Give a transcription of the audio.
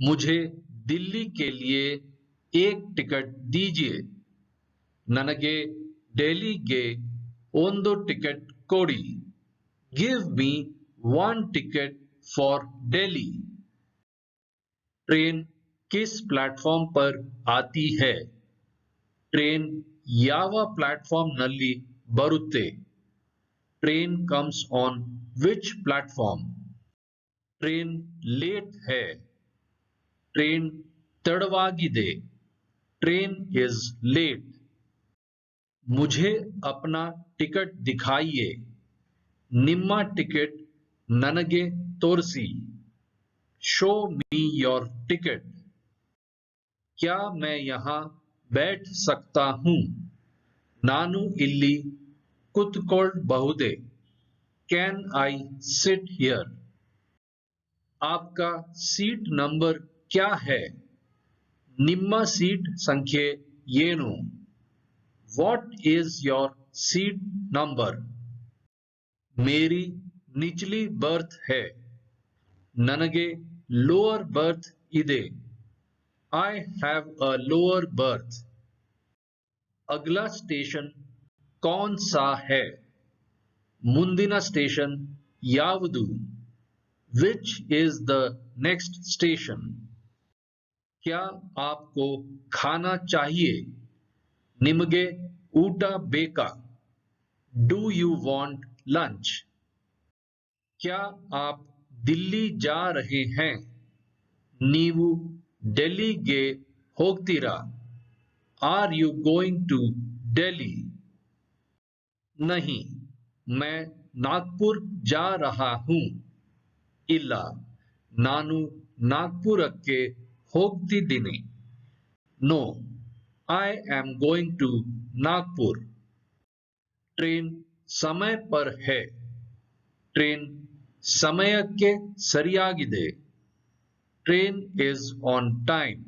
मुझे दिल्ली के लिए एक टिकट दीजिए. ನನಗೆ ಡೆಲ್ಲಿಗೆ ಒಂದು ಟಿಕೆಟ್ ಕೊಡಿ. Give me one ticket for Delhi. Train किस प्लेटफॉर्म पर आती है? ट्रेन ಯಾವ ಪ್ಲಾಟ್ಫಾರ್ಮ್ನಲ್ಲಿ ಬರುತ್ತೆ? Train comes on which platform? Train late है. ट्रेन ತಡವಾಗಿದೆ. Train is late. मुझे अपना टिकट दिखाइए. ನಿಮ್ಮ ಟಿಕೆಟ್ ನನಗೆ ತೋರಿಸಿ. Show me your ticket. क्या मैं यहाँ बैठ सकता हूँ? ನಾನು ಇಲ್ಲಿ ಕುತ್ಕೊಳ್ಬಹುದೇ? Can I sit here? आपका सीट नंबर क्या है? ನಿಮ್ಮ ಸೀಟ್ ಸಂಖ್ಯೆ ಏನು? What is your seat number? मेरी निचली बर्थ है. ನನಗೆ ಲೋವರ್ ಬರ್ತ್ ಇದೆ. I have a lower berth. अगला स्टेशन कौन सा है? ಮುಂದಿನ ಸ್ಟೇಷನ್ ಯಾವುದು? Which is the next station? क्या आपको खाना चाहिए? ನಿಮಗೆ ಊಟ ಬೇಕಾ? Do you want lunch? क्या आप दिल्ली जा रहे हैं? ನೀವು ಡೆಲ್ಲಿಗೆ ಹೋಗ್ತೀರಾ? Are you going to Delhi? नहीं, मैं नागपुर जा रहा हूँ. ಇಲ್ಲ, ನಾನು ನಾಗ್ಪುರಕ್ಕೆ ಹೋಗ್ತಿದ್ದೀನಿ. No, I am going to Nagpur. Train समय पर है. ट्रेन ಸಮಯಕ್ಕೆ ಸರಿಯಾಗಿದೆ. Train is on time.